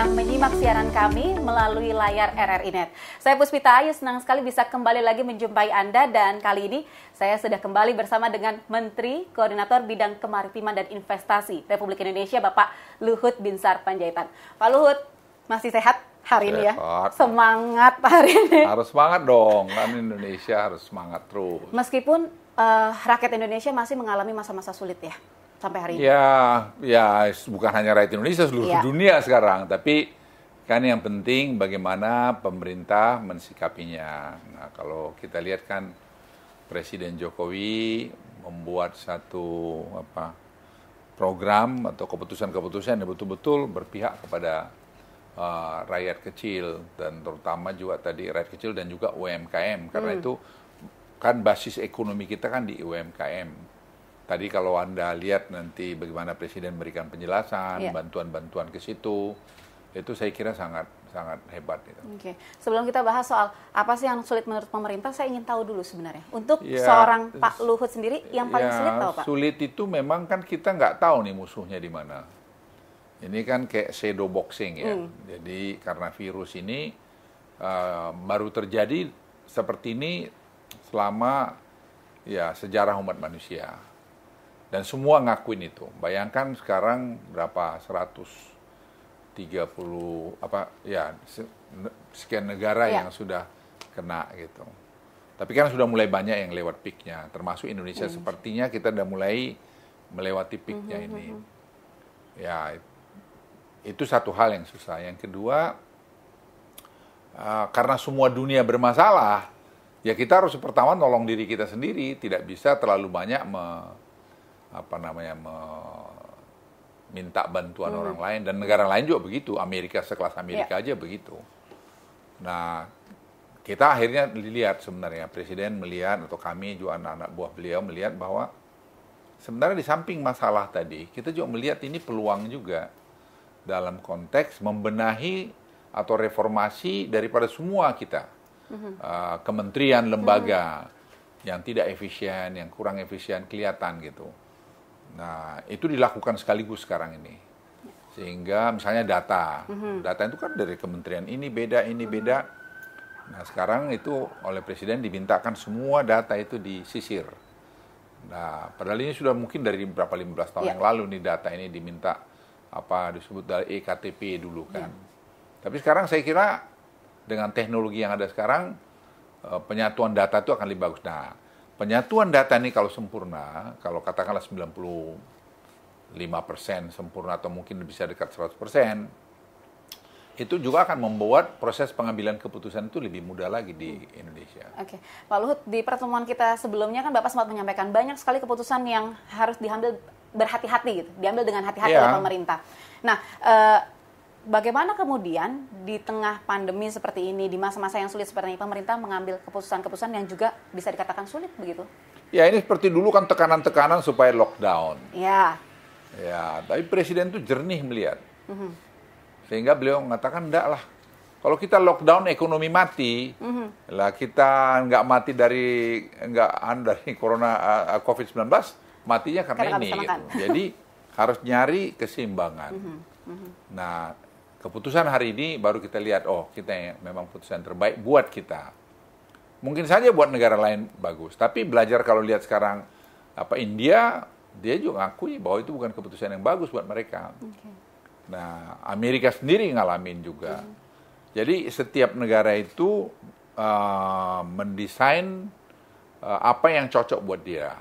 tengah menyimak siaran kami melalui layar RRI Net. Saya Puspita Ayu, senang sekali bisa kembali lagi menjumpai Anda, dan kali ini saya sudah kembali bersama dengan Menteri Koordinator Bidang Kemaritiman dan Investasi Republik Indonesia, Bapak Luhut Binsar Panjaitan. Pak Luhut, masih sehat hari ini ya? Semangat hari ini. Harus semangat dong, kan Indonesia harus semangat terus. Meskipun rakyat Indonesia masih mengalami masa-masa sulit ya? Sampai hari ini? Ya, bukan hanya rakyat Indonesia, seluruh dunia sekarang. Tapi kan yang penting bagaimana pemerintah mensikapinya. Nah, kalau kita lihat kan Presiden Jokowi membuat satu program atau keputusan-keputusan yang betul-betul berpihak kepada rakyat kecil, dan terutama juga tadi rakyat kecil dan juga UMKM. Karena itu kan basis ekonomi kita kan di UMKM. Tadi kalau Anda lihat nanti bagaimana Presiden memberikan penjelasan, bantuan-bantuan ke situ, itu saya kira sangat hebat. Gitu. Oke. Sebelum kita bahas soal apa sih yang sulit menurut pemerintah, saya ingin tahu dulu sebenarnya. Untuk seorang Pak Luhut sendiri, yang paling sulit tahu Pak? Sulit itu memang kan kita nggak tahu nih musuhnya di mana. Ini kan kayak shadow boxing ya. Jadi karena virus ini baru terjadi seperti ini selama sejarah umat manusia. Dan semua ngakuin itu. Bayangkan sekarang berapa, 130 sekian negara yang sudah kena gitu. Tapi kan sudah mulai banyak yang lewat peaknya, termasuk Indonesia. Sepertinya kita sudah mulai melewati peaknya ini. Ya, itu satu hal yang susah. Yang kedua, karena semua dunia bermasalah, ya kita harus pertama nolong diri kita sendiri. Tidak bisa terlalu banyak minta bantuan orang lain, dan negara lain juga begitu. Amerika, sekelas Amerika aja begitu. Nah, kita akhirnya dilihat sebenarnya, Presiden melihat, atau kami juga anak-anak buah beliau melihat bahwa sebenarnya di samping masalah tadi, kita juga melihat ini peluang juga dalam konteks membenahi atau reformasi daripada semua kita. Kementerian, lembaga yang tidak efisien, yang kurang efisien kelihatan gitu. Nah, itu dilakukan sekaligus sekarang ini. Sehingga misalnya data itu kan dari kementerian ini beda. Nah, sekarang itu oleh Presiden dimintakan semua data itu disisir. Nah, padahal ini sudah mungkin dari berapa 15 tahun yang lalu nih data ini diminta disebut dari EKTP dulu kan. Tapi sekarang saya kira dengan teknologi yang ada sekarang, penyatuan data itu akan lebih bagus. Nah, penyatuan data ini kalau sempurna, kalau katakanlah 95% sempurna atau mungkin bisa dekat 100%, itu juga akan membuat proses pengambilan keputusan itu lebih mudah lagi di Indonesia. Oke, Pak Luhut, di pertemuan kita sebelumnya kan Bapak sempat menyampaikan banyak sekali keputusan yang harus diambil berhati-hati gitu, diambil dengan hati-hati oleh pemerintah. Nah, bagaimana kemudian di tengah pandemi seperti ini, di masa-masa yang sulit seperti ini, pemerintah mengambil keputusan-keputusan yang juga bisa dikatakan sulit begitu? Ya, ini seperti dulu kan tekanan-tekanan supaya lockdown. Ya, tapi Presiden itu jernih melihat. Sehingga beliau mengatakan, enggak lah. Kalau kita lockdown, ekonomi mati. Lah kita nggak mati dari corona COVID-19, matinya karena ini. Gitu. Jadi harus nyari keseimbangan. Nah, keputusan hari ini baru kita lihat, kita memang keputusan terbaik buat kita. Mungkin saja buat negara lain bagus, tapi belajar kalau lihat sekarang India, dia juga ngakui bahwa itu bukan keputusan yang bagus buat mereka. Nah, Amerika sendiri ngalamin juga. Jadi setiap negara itu mendesain apa yang cocok buat dia.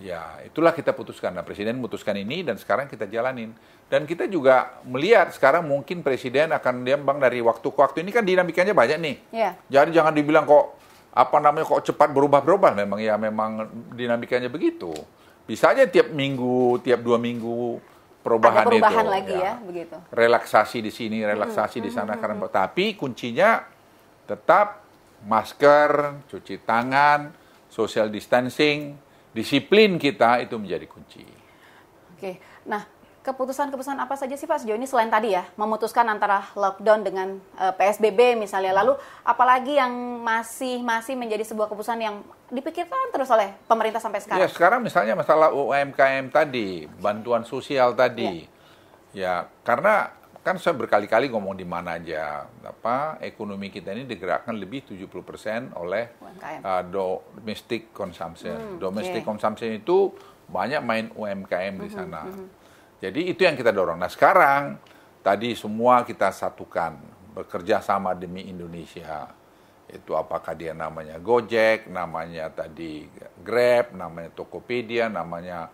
Ya, itulah kita putuskan. Nah, Presiden memutuskan ini dan sekarang kita jalanin. Dan kita juga melihat sekarang mungkin Presiden akan dari waktu ke waktu. Ini kan dinamikanya banyak nih. Jadi jangan dibilang kok cepat berubah-berubah. Memang dinamikanya begitu. Bisa aja tiap minggu, tiap 2 minggu perubahan itu. Ada perubahan lagi ya, begitu. Relaksasi di sini, relaksasi di sana. Tapi kuncinya tetap masker, cuci tangan, social distancing, disiplin kita itu menjadi kunci. Oke, nah keputusan-keputusan apa saja sih Pak sejauh ini selain tadi ya memutuskan antara lockdown dengan PSBB misalnya, lalu apalagi yang masih menjadi sebuah keputusan yang dipikirkan terus oleh pemerintah sampai sekarang? Ya, sekarang misalnya masalah UMKM tadi, bantuan sosial tadi. Ya, karena kan saya berkali-kali ngomong di mana aja, ekonomi kita ini digerakkan lebih 70% oleh domestic consumption. Domestic consumption itu banyak main UMKM di sana. Jadi itu yang kita dorong. Nah sekarang tadi semua kita satukan, bekerja sama demi Indonesia. Itu apakah dia namanya Gojek, namanya tadi Grab, namanya Tokopedia, namanya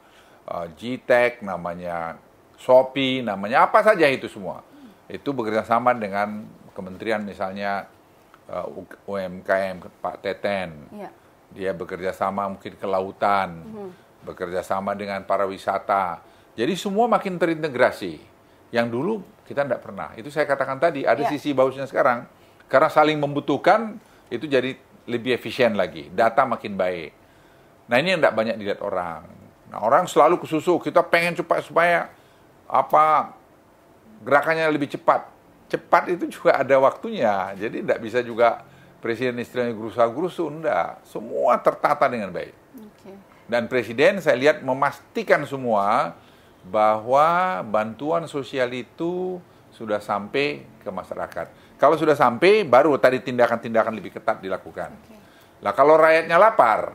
Gtek, namanya Shopee, namanya apa saja itu semua. Itu bekerja sama dengan kementerian misalnya UMKM Pak Teten. Ya. Dia bekerja sama mungkin kelautan, bekerja sama dengan para wisata. Jadi semua makin terintegrasi. Yang dulu kita tidak pernah. Itu saya katakan tadi, ada sisi bagusnya sekarang. Karena saling membutuhkan, itu jadi lebih efisien lagi. Data makin baik. Nah ini yang tidak banyak dilihat orang. Nah orang selalu kesusu, kita pengen cepat supaya gerakannya lebih cepat. Cepat itu juga ada waktunya. Jadi tidak bisa juga presiden istilahnya gerusa-gerusu, enggak. Semua tertata dengan baik. Okay. Dan presiden saya lihat memastikan semua bahwa bantuan sosial itu sudah sampai ke masyarakat. Kalau sudah sampai, baru tadi tindakan-tindakan lebih ketat dilakukan. Okay. Lah kalau rakyatnya lapar,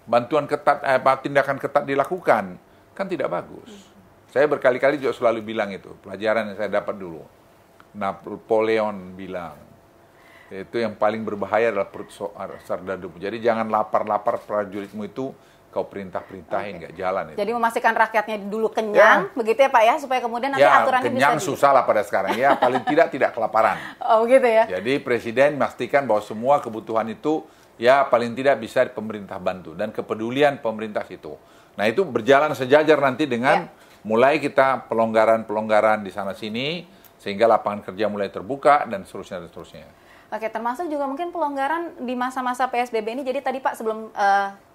bantuan ketat, tindakan ketat dilakukan, kan tidak bagus. Saya berkali-kali juga selalu bilang itu, pelajaran yang saya dapat dulu. Napoleon bilang, itu yang paling berbahaya adalah perut sardadu. Jadi jangan lapar-lapar prajuritmu itu kau perintah-perintahin, nggak jalan itu. Jadi memastikan rakyatnya dulu kenyang, begitu ya Pak ya, supaya kemudian nanti aturannya kenyang bisa susah lah pada sekarang, ya paling tidak kelaparan. Oh gitu ya. Jadi presiden memastikan bahwa semua kebutuhan itu ya paling tidak bisa pemerintah bantu, dan kepedulian pemerintah itu. Nah itu berjalan sejajar nanti dengan mulai kita pelonggaran-pelonggaran di sana-sini, sehingga lapangan kerja mulai terbuka, dan seterusnya, dan seterusnya. Oke, termasuk juga mungkin pelonggaran di masa-masa PSBB ini. Jadi tadi Pak sebelum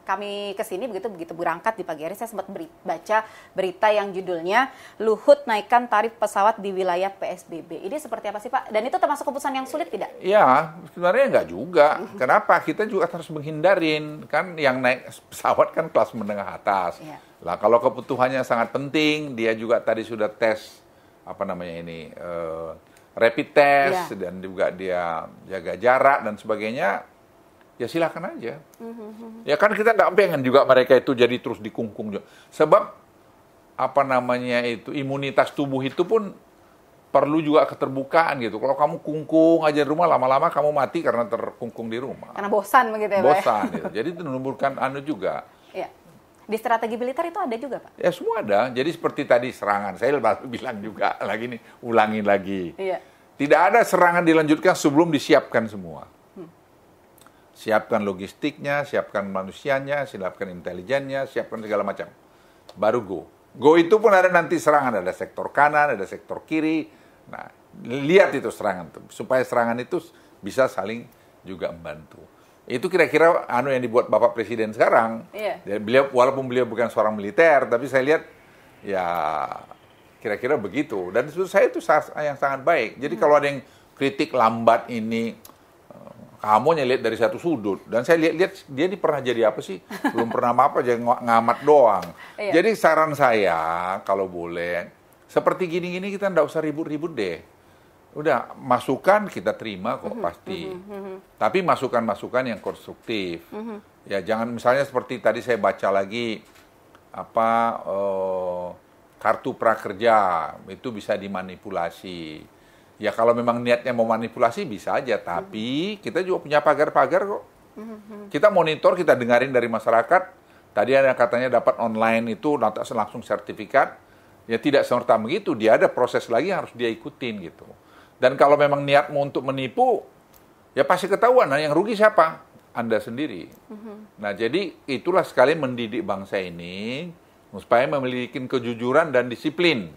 kami ke sini begitu berangkat di pagi hari, saya sempat baca berita yang judulnya Luhut naikkan tarif pesawat di wilayah PSBB. Ini seperti apa sih Pak? Dan itu termasuk keputusan yang sulit tidak? Ya, sebenarnya enggak juga. Kenapa? Kita juga harus menghindarin. Kan yang naik pesawat kan kelas menengah atas. Ya. Lah kalau kebutuhannya sangat penting, dia juga tadi sudah tes rapid test, dan juga dia jaga jarak dan sebagainya, ya silakan aja. Ya kan kita nggak pengen juga mereka itu jadi terus dikungkung juga. Sebab imunitas tubuh itu pun perlu juga keterbukaan gitu. Kalau kamu kungkung aja di rumah, lama-lama kamu mati karena terkungkung di rumah. Karena bosan begitu ya Pak? Bosan, gitu. Jadi itu menimbulkan juga. Iya. Di strategi militer itu ada juga, Pak? Ya, semua ada. Jadi seperti tadi serangan. Saya baru bilang juga, ulangin lagi. Iya. Tidak ada serangan dilanjutkan sebelum disiapkan semua. Siapkan logistiknya, siapkan manusianya, siapkan intelijennya, siapkan segala macam. Baru go. Go itu pun ada nanti serangan. Ada sektor kanan, ada sektor kiri. Nah, lihat itu serangan. Supaya serangan itu bisa saling juga membantu. Itu kira-kira yang dibuat Bapak Presiden sekarang. Yeah. Beliau, walaupun beliau bukan seorang militer, tapi saya lihat ya kira-kira begitu. Dan menurut saya itu yang sangat baik. Jadi kalau ada yang kritik lambat ini, kamu lihat dari satu sudut. Dan saya lihat dia ini pernah jadi apa sih? Belum pernah apa, jadi ngamat doang. Yeah. Jadi saran saya kalau boleh, seperti gini-gini kita nggak usah ribut-ribut deh. Udah, masukan kita terima kok pasti. Tapi masukan-masukan yang konstruktif. Ya jangan misalnya seperti tadi saya baca lagi kartu prakerja itu bisa dimanipulasi. Ya kalau memang niatnya mau manipulasi bisa aja, tapi kita juga punya pagar-pagar kok. Kita monitor, kita dengarin dari masyarakat. Tadi ada katanya dapat online itu langsung sertifikat. Ya tidak serta begitu, dia ada proses lagi yang harus dia ikutin gitu. Dan kalau memang niatmu untuk menipu, ya pasti ketahuan. Nah, yang rugi siapa? Anda sendiri. Nah, jadi itulah sekali mendidik bangsa ini supaya memiliki kejujuran dan disiplin.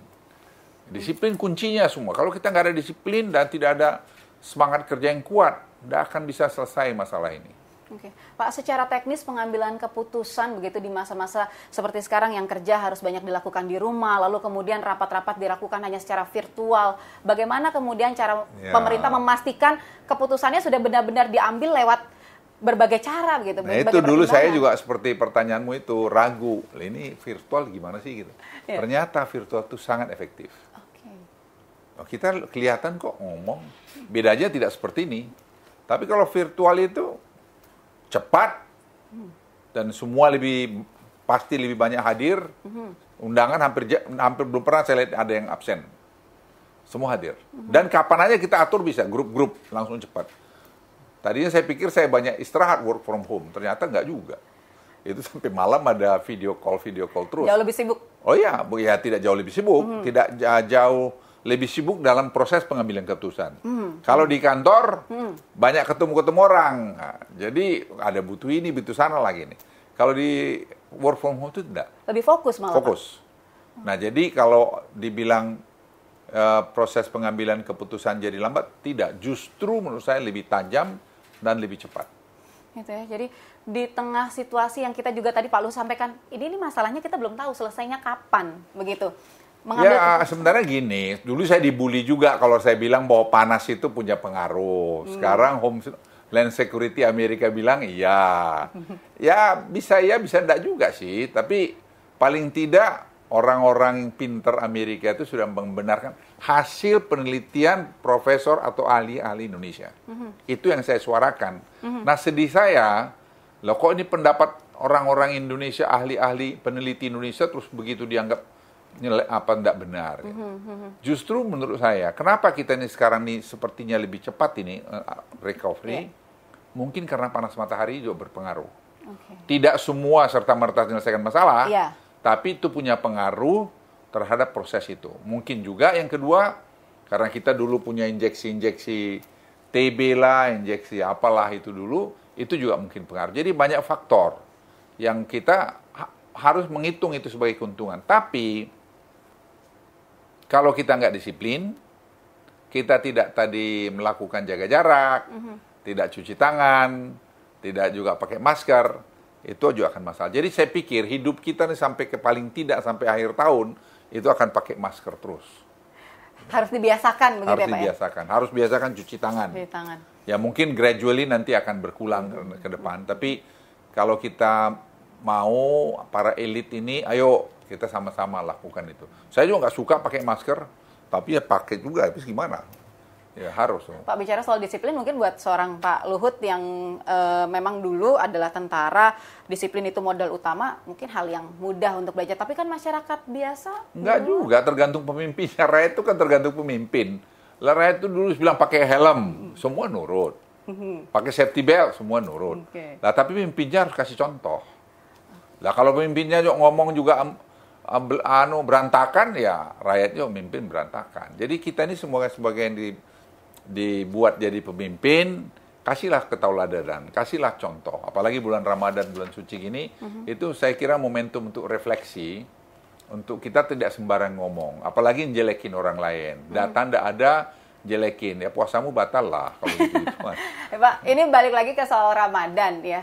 Disiplin kuncinya semua. Kalau kita nggak ada disiplin dan tidak ada semangat kerja yang kuat, nggak akan bisa selesai masalah ini. Oke. Pak, secara teknis pengambilan keputusan begitu di masa-masa seperti sekarang yang kerja harus banyak dilakukan di rumah, lalu kemudian rapat-rapat dilakukan hanya secara virtual. Bagaimana kemudian cara pemerintah memastikan keputusannya sudah benar-benar diambil lewat berbagai cara begitu? Nah itu dulu saya juga seperti pertanyaanmu itu ragu, ini virtual gimana sih gitu. Ternyata virtual itu sangat efektif. kita kelihatan kok ngomong. Bedanya tidak seperti ini. Tapi kalau virtual itu cepat dan semua pasti lebih banyak hadir. Undangan hampir belum pernah saya lihat ada yang absen. Semua hadir. Dan kapan aja kita atur bisa, grup-grup langsung cepat. Tadinya saya pikir saya banyak istirahat work from home, ternyata nggak juga. Itu sampai malam ada video call terus. Jauh lebih sibuk. Oh iya, ya tidak jauh lebih sibuk, tidak jauh lebih sibuk dalam proses pengambilan keputusan. Kalau di kantor banyak ketemu orang, nah, jadi ada butuh ini, butuh sana lagi nih. Kalau di work from home itu tidak. Lebih fokus malah. Fokus. Nah jadi kalau dibilang proses pengambilan keputusan jadi lambat, tidak. Justru menurut saya lebih tajam dan lebih cepat. Gitu ya. Jadi di tengah situasi yang kita juga tadi Pak Luhut sampaikan, ini masalahnya kita belum tahu selesainya kapan, begitu. Sebenarnya gini, dulu saya dibully juga kalau saya bilang bahwa panas itu punya pengaruh. Sekarang Homeland Security Amerika bilang iya. Ya bisa enggak juga sih, tapi paling tidak orang-orang pinter Amerika itu sudah membenarkan hasil penelitian profesor atau ahli-ahli Indonesia. Itu yang saya suarakan. Nah sedih saya, loh kok ini pendapat orang-orang Indonesia, ahli-ahli peneliti Indonesia terus begitu dianggap tidak benar. Justru menurut saya, kenapa kita ini sekarang ini sepertinya lebih cepat ini recovery? Mungkin karena panas matahari juga berpengaruh. Tidak semua serta-merta menyelesaikan masalah. Tapi itu punya pengaruh terhadap proses itu. Mungkin juga yang kedua, karena kita dulu punya injeksi-injeksi TB lah, injeksi apalah itu dulu, itu juga mungkin pengaruh. Jadi banyak faktor yang kita harus menghitung itu sebagai keuntungan. Tapi kalau kita nggak disiplin, kita tidak tadi melakukan jaga jarak, tidak cuci tangan, tidak juga pakai masker, itu juga akan masalah. Jadi saya pikir hidup kita nih sampai paling tidak sampai akhir tahun itu akan pakai masker terus. Harus dibiasakan begitu ya Pak? Harus dibiasakan. Harus biasakan cuci tangan. Ya mungkin gradually nanti akan berkurang ke depan. Tapi kalau kita mau para elit ini, ayo kita sama-sama lakukan itu. Saya juga nggak suka pakai masker, tapi ya pakai juga. Habis gimana? Ya harus. Pak, bicara soal disiplin, mungkin buat seorang Pak Luhut yang memang dulu adalah tentara, disiplin itu modal utama, mungkin hal yang mudah untuk belajar. Tapi kan masyarakat biasa? Enggak juga, tergantung pemimpinnya. Rakyat itu kan tergantung pemimpin. Rakyat itu dulu bilang pakai helm, semua nurut. Pakai safety belt, semua nurut. Nah, tapi pemimpinnya harus kasih contoh. Nah, kalau pemimpinnya ngomong juga berantakan, ya rakyatnya memimpin berantakan. Jadi kita ini sebagai yang dibuat jadi pemimpin, kasihlah ketauladanan, kasihlah contoh. Apalagi bulan Ramadan, bulan suci gini, itu saya kira momentum untuk refleksi, untuk kita tidak sembarang ngomong. Apalagi jelekin orang lain. Data tidak ada, jelekin. Ya puasamu batal lah kalau gitu. Pak, ini balik lagi ke soal Ramadan ya.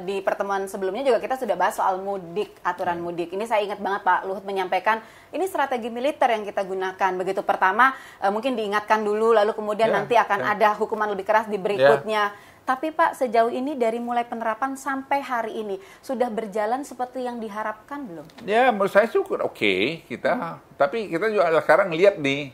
Di pertemuan sebelumnya juga kita sudah bahas soal mudik, aturan mudik. Ini saya ingat banget Pak Luhut menyampaikan, ini strategi militer yang kita gunakan. Begitu pertama mungkin diingatkan dulu, lalu kemudian nanti akan ada hukuman lebih keras di berikutnya. Tapi Pak, sejauh ini dari mulai penerapan sampai hari ini, sudah berjalan seperti yang diharapkan belum? Ya, menurut saya syukur oke kita. Tapi kita juga sekarang lihat nih,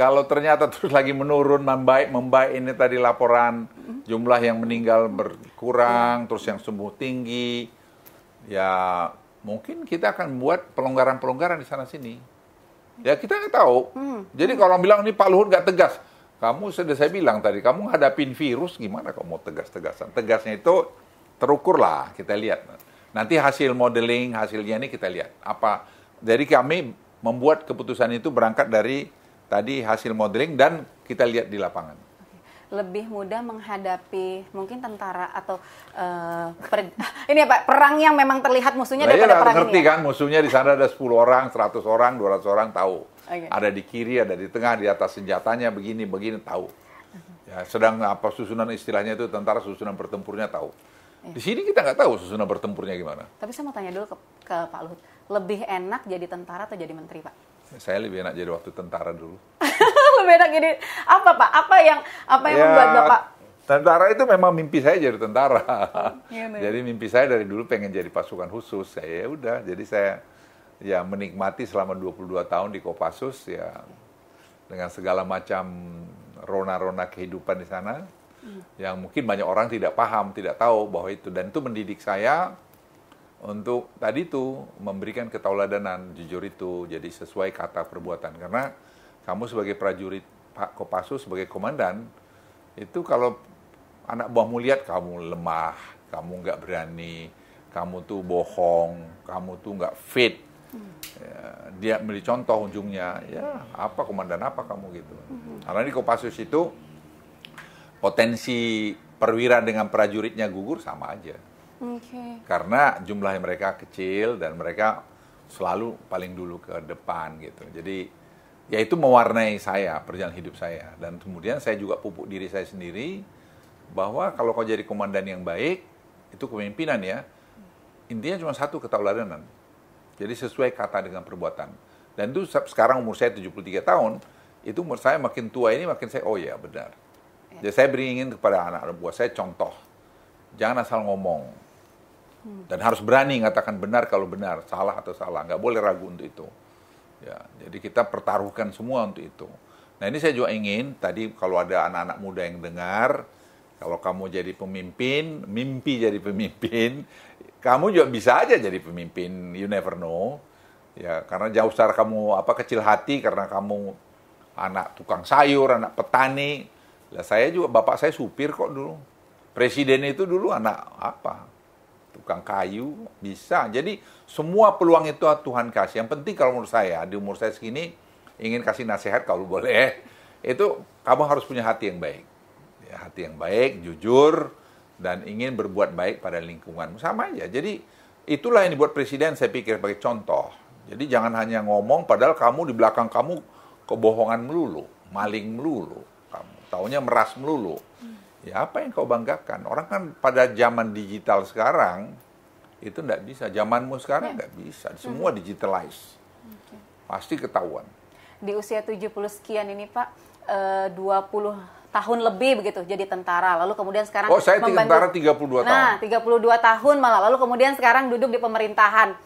kalau ternyata terus lagi menurun, membaik ini tadi laporan jumlah yang meninggal berkurang, terus yang sembuh tinggi, ya mungkin kita akan buat pelonggaran-pelonggaran di sana-sini. Ya kita nggak tahu. Jadi kalau bilang ini Pak Luhut nggak tegas, kamu sudah saya bilang tadi, kamu hadapin virus gimana kok mau tegas-tegasan? Tegasnya itu terukur lah, kita lihat. Nanti hasil modeling, hasilnya ini kita lihat. Apa? Jadi kami membuat keputusan itu berangkat dari tadi hasil modeling dan kita lihat di lapangan. Lebih mudah menghadapi mungkin tentara atau ini ya Pak, perang yang memang terlihat musuhnya daripada perang ngerti ini. Ngerti kan, musuhnya di sana ada 10 orang, 100 orang, 200 orang tahu. Ada di kiri, ada di tengah, di atas senjatanya begini tahu. Ya, sedang apa susunan istilahnya itu tentara, susunan bertempurnya tahu. Di sini kita nggak tahu susunan bertempurnya gimana. Tapi saya mau tanya dulu ke Pak Luhut, lebih enak jadi tentara atau jadi menteri Pak? Saya lebih enak jadi waktu tentara dulu. Lebih enak jadi apa Pak? Apa yang membuat Bapak? Tentara itu memang mimpi saya jadi tentara. Jadi mimpi saya dari dulu pengen jadi pasukan khusus. Saya udah, jadi saya ya menikmati selama 22 tahun di Kopassus ya. dengan segala macam rona-rona kehidupan di sana, yang mungkin banyak orang tidak paham, tidak tahu bahwa itu. Dan itu mendidik saya untuk tadi itu memberikan ketauladanan, jujur itu, jadi sesuai kata perbuatan. Karena kamu sebagai prajurit Pak Kopassus, sebagai komandan, itu kalau anak buahmu lihat kamu lemah, kamu nggak berani, kamu tuh bohong, kamu tuh nggak fit, ya, dia beri contoh ujungnya, ya apa komandan apa kamu gitu. Karena di Kopassus itu potensi perwira dengan prajuritnya gugur sama aja. Karena jumlah mereka kecil dan mereka selalu paling dulu ke depan gitu. Jadi ya itu mewarnai saya, perjalanan hidup saya. Dan kemudian saya juga pupuk diri saya sendiri bahwa kalau kau jadi komandan yang baik, itu kepemimpinan ya, intinya cuma satu, ketauladanan. Jadi sesuai kata dengan perbuatan. Dan itu sekarang umur saya 73 tahun, itu umur saya makin tua ini makin saya, oh ya benar. Jadi saya beringin kepada anak buah saya contoh. Jangan asal ngomong. Dan harus berani mengatakan benar kalau benar, salah atau salah. Nggak boleh ragu untuk itu. Ya, jadi kita pertaruhkan semua untuk itu. Nah ini saya juga ingin, tadi kalau ada anak-anak muda yang dengar, kalau kamu jadi pemimpin, mimpi jadi pemimpin, kamu juga bisa aja jadi pemimpin, you never know. Ya, karena jauh secara kamu kecil hati karena kamu anak tukang sayur, anak petani. Lah saya juga, bapak saya supir kok dulu. Presiden itu dulu anak tukang kayu, bisa. Jadi semua peluang itu Tuhan kasih. Yang penting kalau menurut saya, di umur saya segini, ingin kasih nasihat kalau boleh, itu kamu harus punya hati yang baik. Ya, hati yang baik, jujur, dan ingin berbuat baik pada lingkungan. Sama aja. Jadi itulah yang dibuat presiden, saya pikir sebagai contoh. Jadi jangan hanya ngomong, padahal kamu di belakang kamu kebohongan melulu, maling melulu, kamu taunya meras melulu. Ya apa yang kau banggakan? Orang kan pada zaman digital sekarang, itu enggak bisa. Zamanmu sekarang enggak bisa. Semua digitalize. Pasti ketahuan. Di usia 70 sekian ini Pak, 20 tahun lebih begitu jadi tentara. Lalu kemudian sekarang saya tentara 32 tahun. Nah, 32 tahun malah. Lalu kemudian sekarang duduk di pemerintahan.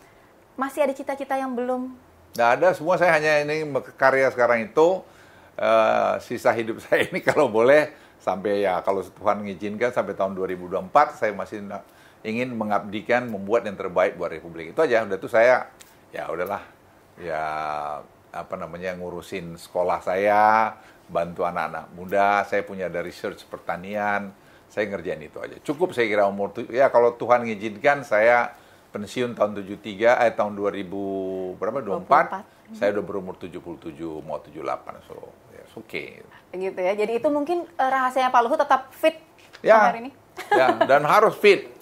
Masih ada cita-cita yang belum? Nggak ada, semua saya hanya ini karya sekarang itu. Sisa hidup saya ini kalau boleh sampai kalau Tuhan mengizinkan sampai tahun 2024 saya masih ingin mengabdikan, membuat yang terbaik buat Republik. Itu aja. Udah tuh saya ya udahlah ngurusin sekolah saya, bantu anak-anak muda, saya punya ada research pertanian, saya ngerjain itu aja. Cukup saya kira umur kalau Tuhan mengizinkan saya pensiun tahun 24, saya udah berumur 77 mau 78, so it's okay. Gitu ya. Jadi itu mungkin rahasianya Pak Luhut tetap fit hari ini. Ya, dan harus fit.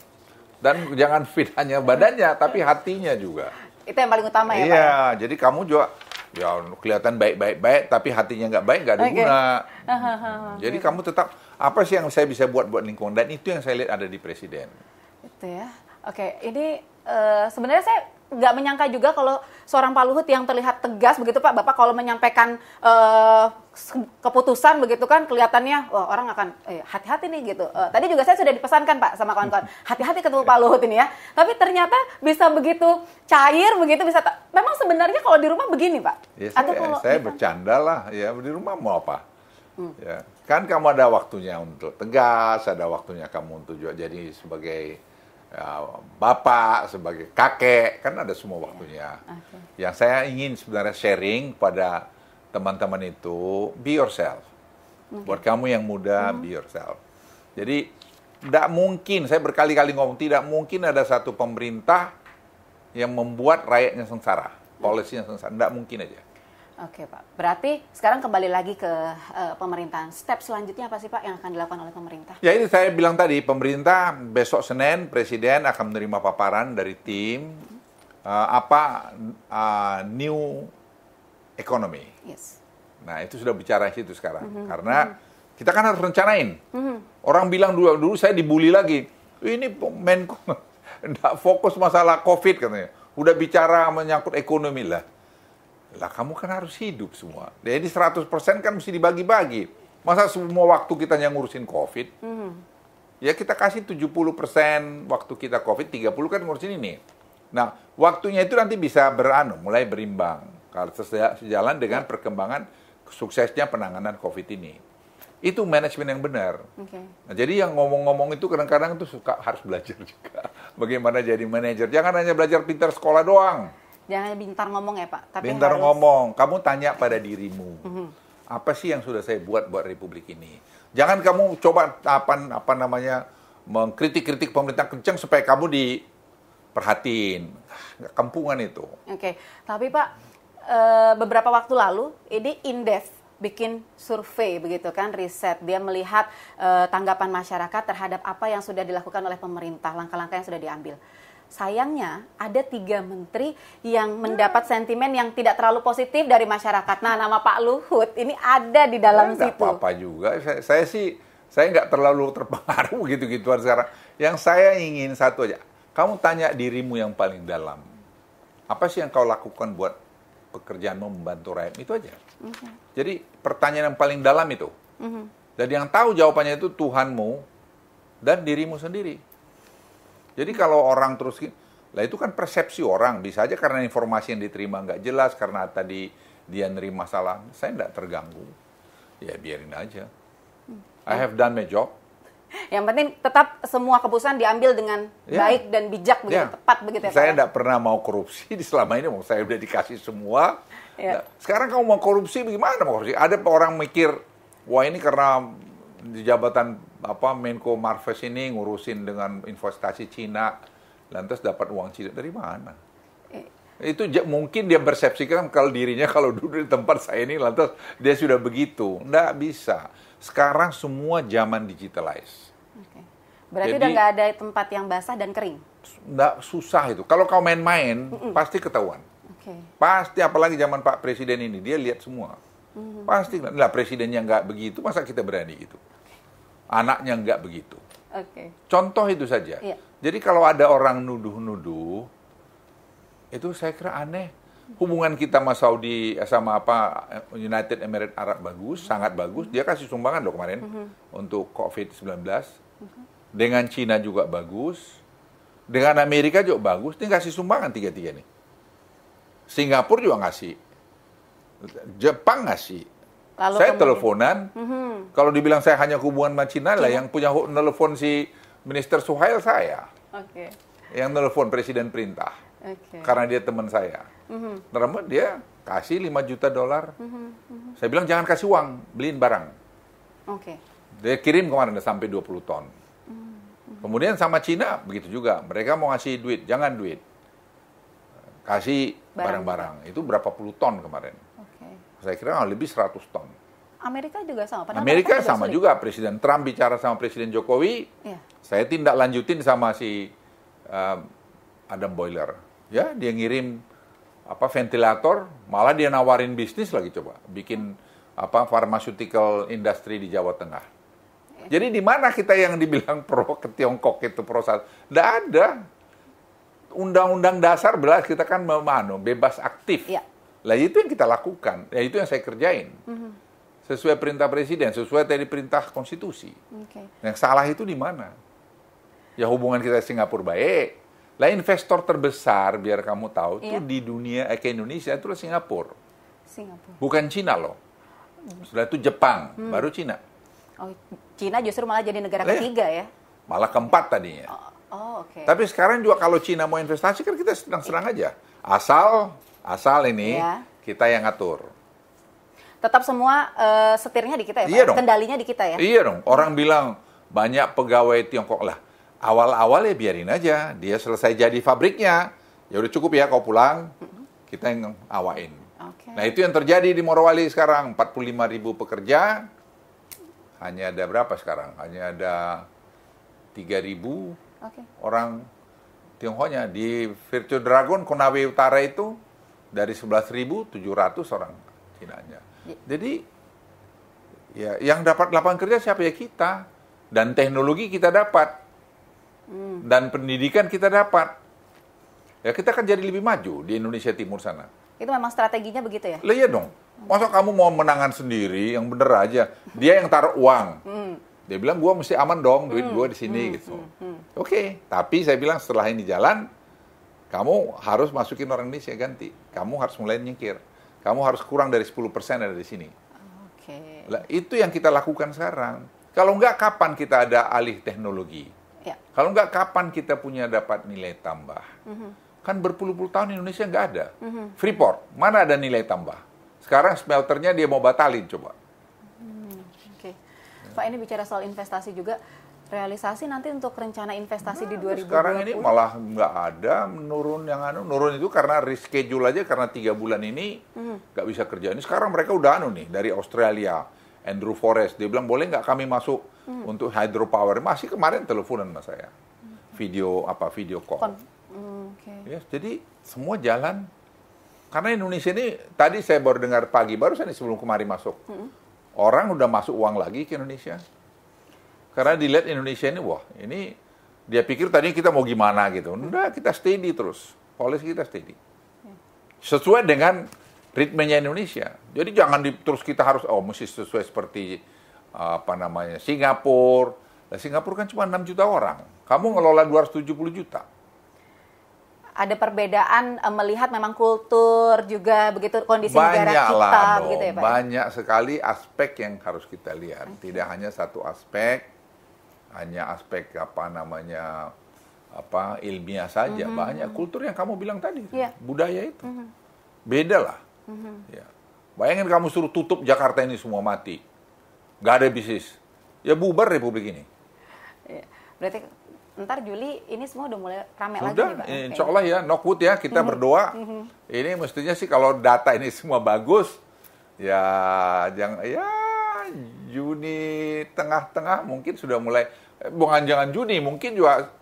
Dan jangan fit hanya badannya, tapi hatinya juga. Itu yang paling utama ya, Pak? Iya, jadi kamu juga kelihatan baik-baik, tapi hatinya nggak baik, nggak ada guna. Jadi kamu tetap, apa sih yang saya bisa buat lingkungan? Dan itu yang saya lihat ada di presiden. Itu ya. Oke, ini sebenarnya saya nggak menyangka juga kalau seorang Pak Luhut yang terlihat tegas begitu Pak, Bapak kalau menyampaikan keputusan begitu kan kelihatannya orang akan hati-hati nih gitu. Tadi juga saya sudah dipesankan Pak sama kawan-kawan, hati-hati ketemu Pak Luhut ini ya. Tapi ternyata bisa begitu cair, begitu bisa. Memang sebenarnya kalau di rumah begini Pak? Ya, saya bercanda lah, ya di rumah mau apa? Ya, kan kamu ada waktunya untuk tegas, ada waktunya kamu untuk juga jadi sebagai bapak, sebagai kakek, kan ada semua waktunya. Yang saya ingin sebenarnya sharing pada teman-teman itu, be yourself. Buat kamu yang muda, be yourself. Jadi, tidak mungkin, saya berkali-kali ngomong, tidak mungkin ada satu pemerintah yang membuat rakyatnya sengsara, polisinya sengsara, tidak mungkin aja. Oke Pak, berarti sekarang kembali lagi ke pemerintahan. Step selanjutnya apa sih Pak yang akan dilakukan oleh pemerintah? Ya ini saya bilang tadi, pemerintah besok Senin, Presiden akan menerima paparan dari tim new economy. Yes. Nah itu sudah bicara situ sekarang, karena kita kan harus rencanain. Orang bilang dulu saya dibully lagi, ini Menko nggak fokus masalah COVID katanya, udah bicara menyangkut ekonomi lah. Lah kamu kan harus hidup semua. Jadi 100% kan mesti dibagi-bagi. Masa semua waktu kita yang ngurusin COVID? Ya kita kasih 70% waktu kita COVID, 30 kan ngurusin ini. Nah, waktunya itu nanti bisa mulai berimbang. Kalau sejalan dengan perkembangan suksesnya penanganan COVID ini. Itu manajemen yang benar. Okay. Nah, jadi yang ngomong-ngomong itu kadang-kadang tuh harus belajar juga. Bagaimana jadi manajer. Jangan hanya belajar pintar sekolah doang. Jangan pintar ngomong ya Pak. Tapi pintar harus... ngomong. Kamu tanya pada dirimu. Apa sih yang sudah saya buat Republik ini? Jangan kamu coba mengkritik-kritik pemerintah kencang supaya kamu diperhatiin. Kampungan itu. Oke. Tapi Pak, beberapa waktu lalu ini Indef bikin survei begitu kan, riset. Dia melihat tanggapan masyarakat terhadap apa yang sudah dilakukan oleh pemerintah, langkah-langkah yang sudah diambil. Sayangnya ada 3 menteri yang mendapat sentimen yang tidak terlalu positif dari masyarakat. Nah, nama Pak Luhut ini ada di dalam situ. Nggak apa-apa juga. Saya nggak terlalu terpengaruh gitu-gituan sekarang. Yang saya ingin satu aja. Kamu tanya dirimu yang paling dalam. Apa sih yang kau lakukan buat pekerjaanmu membantu rakyat? Itu aja. Jadi pertanyaan yang paling dalam itu. Dan yang tahu jawabannya itu Tuhanmu dan dirimu sendiri. Jadi kalau orang terus, lah itu kan persepsi orang. Bisa aja karena informasi yang diterima nggak jelas, karena tadi dia nerima masalah. Saya nggak terganggu. Ya biarin aja. I have done my job. Yang penting tetap semua keputusan diambil dengan baik dan bijak, begitu tepat begitu ya Pak. Saya tidak pernah mau korupsi di selama ini, saya udah dikasih semua. Nah, sekarang kamu mau korupsi, bagaimana mau korupsi? Ada orang mikir, wah ini karena di jabatan Menko Marves ini ngurusin dengan investasi Cina, lantas dapat uang Cina dari mana? Itu mungkin dia persepsikan kalau dirinya kalau duduk di tempat saya ini lantas dia sudah begitu. Nggak bisa. Sekarang semua zaman digitalize. Oke. Berarti udah nggak ada tempat yang basah dan kering? Nggak, susah itu. Kalau kau main-main, pasti ketahuan. Okay. Pasti, apalagi zaman Pak Presiden ini, dia lihat semua. Pasti. Lah presidennya nggak begitu, masa kita berani gitu? Anaknya nggak begitu. Okay. Contoh itu saja. Yeah. Jadi kalau ada orang nuduh-nuduh, itu saya kira aneh. Hubungan kita sama Saudi, sama United Emirates Arab bagus, sangat bagus. Dia kasih sumbangan loh kemarin untuk COVID-19. Dengan Cina juga bagus. Dengan Amerika juga bagus. Dia kasih sumbangan tiga-tiga nih. Singapura juga ngasih. Jepang ngasih. Lalu saya teleponan. Kalau dibilang saya hanya hubungan sama Cina lah, yang punya telepon si Minister Suhail saya. Okay. Yang telepon Presiden perintah. Okay. Karena dia teman saya. Terus dia kasih $5 juta. Saya bilang jangan kasih uang, beliin barang. Okay. Dia kirim kemarin sampai 20 ton. Kemudian sama Cina begitu juga. Mereka mau ngasih duit, jangan duit. Kasih barang-barang. Itu berapa puluh ton kemarin. Okay. Saya kira lebih 100 ton. Amerika juga sama. Amerika sama juga. Presiden Trump bicara sama Presiden Jokowi. Saya tindak lanjutin sama si Adam Boiler. Ya, dia ngirim ventilator, malah dia nawarin bisnis lagi coba, bikin pharmaceutical industry di Jawa Tengah. Jadi di mana kita yang dibilang pro ke Tiongkok itu proses? Nggak ada. Undang-undang dasar belas kita kan bebas aktif. Lah itu yang kita lakukan, ya itu yang saya kerjain. Sesuai perintah Presiden, sesuai dari perintah konstitusi. Okay. Yang salah itu di mana? Ya hubungan kita Singapura baik. Lah investor terbesar, biar kamu tahu, itu di dunia ke Indonesia itu Singapura. Bukan Cina loh. Setelah itu Jepang, baru Cina. Oh, Cina justru malah jadi negara ketiga ya? Malah keempat tadinya. Okay. Tapi sekarang juga kalau Cina mau investasi kan kita serang aja. Asal ini kita yang ngatur. Tetap semua setirnya di kita ya, Pak? Iya dong. Kendalinya di kita ya? Iya dong. Orang bilang banyak pegawai Tiongkok lah. Awal-awal ya biarin aja, dia selesai jadi fabriknya, ya udah cukup ya kau pulang, kita yang awain. Okay. Nah itu yang terjadi di Morowali sekarang, 45.000 pekerja, hanya ada berapa sekarang? Hanya ada 3.000 orang Tiongkoknya. Di Virtue Dragon, Konawe Utara itu dari 11.700 orang Cinanya. Jadi ya yang dapat lapangan kerja siapa ya kita, dan teknologi kita dapat. Dan pendidikan kita dapat. Ya kita kan jadi lebih maju di Indonesia Timur sana. Itu memang strateginya begitu ya? Lah iya dong. Masa kamu mau menangan sendiri, yang bener aja. Dia yang taruh uang. Dia bilang, gua mesti aman dong, duit gua di sini gitu. Oke, tapi saya bilang setelah ini jalan, kamu harus masukin orang Indonesia ganti. Kamu harus mulai nyingkir. Kamu harus kurang dari 10% ada di sini. Lah, itu yang kita lakukan sekarang. Kalau enggak, kapan kita ada alih teknologi? Ya. Kalau enggak, kapan kita punya dapat nilai tambah? Kan berpuluh-puluh tahun Indonesia nggak ada. Freeport, mana ada nilai tambah? Sekarang smelternya dia mau batalin, coba. Oke. Pak, ini bicara soal investasi juga, realisasi nanti untuk rencana investasi di 2020. Sekarang ini malah nggak ada menurun nurun itu karena reschedule aja, karena 3 bulan ini nggak bisa kerja. Ini sekarang mereka udah anu nih dari Australia, Andrew Forrest, dia bilang boleh nggak kami masuk untuk hydropower. Masih kemarin teleponan sama saya, video call. Yes, jadi semua jalan. Karena Indonesia ini, tadi saya baru dengar pagi, barusan sebelum kemarin masuk, orang udah masuk uang lagi ke Indonesia. Karena dilihat Indonesia ini, wah ini dia pikir tadi kita mau gimana gitu. Enggak, kita steady terus. Policy kita steady. Sesuai dengan ritmenya Indonesia. Jadi jangan terus kita harus, mesti sesuai seperti Singapura. Nah, Singapura kan cuma 6 juta orang. Kamu ngelola 270 juta. Ada perbedaan melihat memang kultur juga begitu, kondisi negara kita begitu ya Pak? Banyak sekali aspek yang harus kita lihat. Tidak hanya satu aspek, hanya aspek ilmiah saja. Banyak kultur yang kamu bilang tadi, budaya itu. Beda lah. Ya. Bayangin kamu suruh tutup Jakarta ini semua mati. Nggak ada bisnis. Ya bubar Republik ini. Berarti ntar Juli ini semua udah mulai rame lagi nih Pak? Insya Allah ya, knock wood ya, kita berdoa. Ini mestinya sih kalau data ini semua bagus, ya Juni tengah-tengah mungkin sudah mulai, bukan jangan Juni, mungkin juga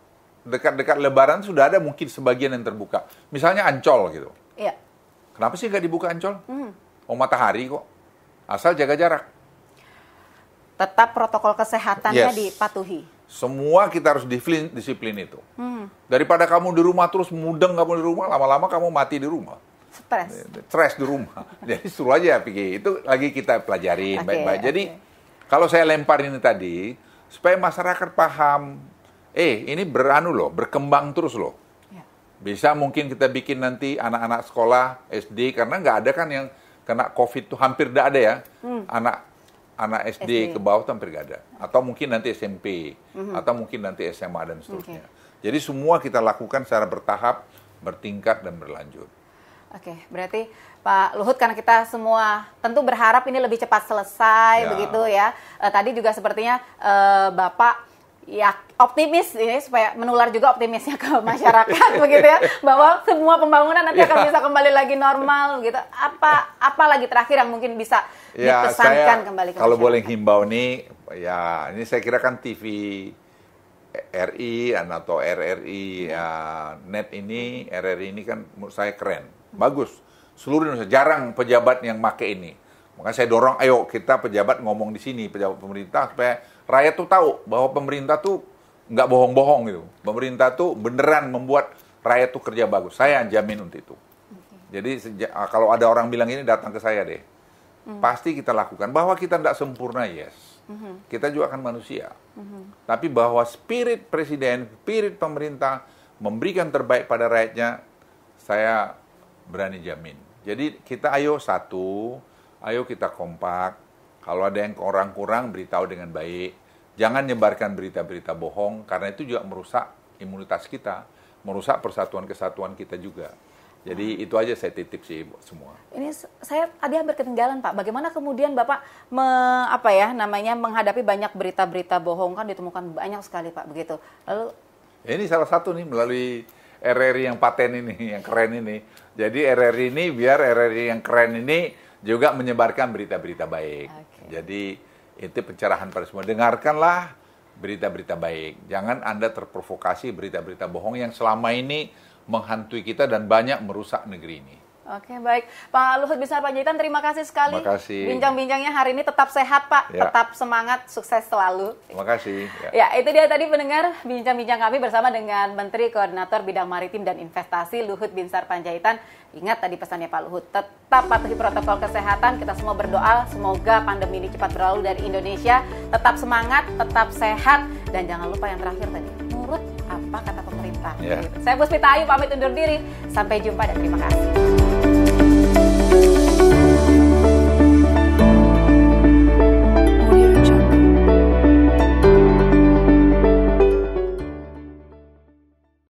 dekat-dekat Lebaran sudah ada mungkin sebagian yang terbuka. Misalnya Ancol gitu. Iya. Kenapa sih nggak dibuka Ancol? Matahari kok. Asal jaga jarak. Tetap protokol kesehatannya dipatuhi. Semua kita harus disiplin itu. Daripada kamu di rumah terus mudeng kamu di rumah, lama-lama kamu mati di rumah. Stres di rumah. Jadi suruh aja pikir. Itu lagi kita pelajarin baik-baik. Jadi kalau saya lempar ini tadi, supaya masyarakat paham, ini berkembang terus loh. Bisa mungkin kita bikin nanti anak-anak sekolah SD, karena nggak ada kan yang kena COVID itu hampir nggak ada ya. Anak SD ke bawah hampir nggak ada. Atau mungkin nanti SMP, atau mungkin nanti SMA dan seterusnya. Jadi semua kita lakukan secara bertahap, bertingkat, dan berlanjut. Oke, berarti Pak Luhut, karena kita semua tentu berharap ini lebih cepat selesai, begitu ya. Tadi juga sepertinya Bapak ya optimis ini supaya menular juga optimisnya ke masyarakat begitu ya, bahwa semua pembangunan nanti akan bisa kembali lagi normal gitu. Apa lagi terakhir yang mungkin bisa dipesankan kembali ke masyarakat? Kalau boleh himbau nih, ya ini saya kira kan TV RI atau RRI net ini, RRI ini kan menurut saya keren, bagus. Seluruh Indonesia jarang pejabat yang make ini. Makanya saya dorong, ayo kita pejabat ngomong di sini, pejabat pemerintah, supaya rakyat tuh tahu bahwa pemerintah tuh nggak bohong-bohong gitu. Pemerintah tuh beneran membuat rakyat tuh kerja bagus. Saya jamin untuk itu. Jadi kalau ada orang bilang ini, datang ke saya deh. Pasti kita lakukan. Bahwa kita tidak sempurna, yes. Kita juga kan manusia. Tapi bahwa spirit presiden, spirit pemerintah memberikan terbaik pada rakyatnya, saya berani jamin. Jadi kita ayo kita kompak. Kalau ada yang kurang beritahu dengan baik. Jangan nyebarkan berita-berita bohong, karena itu juga merusak imunitas kita, merusak persatuan-kesatuan kita juga. Jadi itu aja saya titip sih semua. Ini saya tadi hampir ketinggalan Pak. Bagaimana kemudian Bapak menghadapi banyak berita-berita bohong, kan ditemukan banyak sekali Pak begitu. Lalu ini salah satu nih melalui RRI yang paten ini, yang keren ini. Jadi RRI ini biar RRI yang keren ini juga menyebarkan berita-berita baik. Jadi itu pencerahan pada semua. Dengarkanlah berita-berita baik. Jangan Anda terprovokasi berita-berita bohong yang selama ini menghantui kita dan banyak merusak negeri ini. Oke, baik. Pak Luhut Binsar Panjaitan, terima kasih sekali. Terima kasih. Bincang-bincangnya hari ini tetap sehat, Pak. Ya. Tetap semangat, sukses selalu. Terima kasih. Ya, itu dia tadi pendengar bincang-bincang kami bersama dengan Menteri Koordinator Bidang Maritim dan Investasi Luhut Binsar Panjaitan. Ingat tadi pesannya Pak Luhut, tetap patuhi protokol kesehatan. Kita semua berdoa semoga pandemi ini cepat berlalu dari Indonesia. Tetap semangat, tetap sehat, dan jangan lupa yang terakhir tadi, nurut apa kata pemerintah. Ya. Saya Puspita Ayu pamit undur diri. Sampai jumpa dan terima kasih.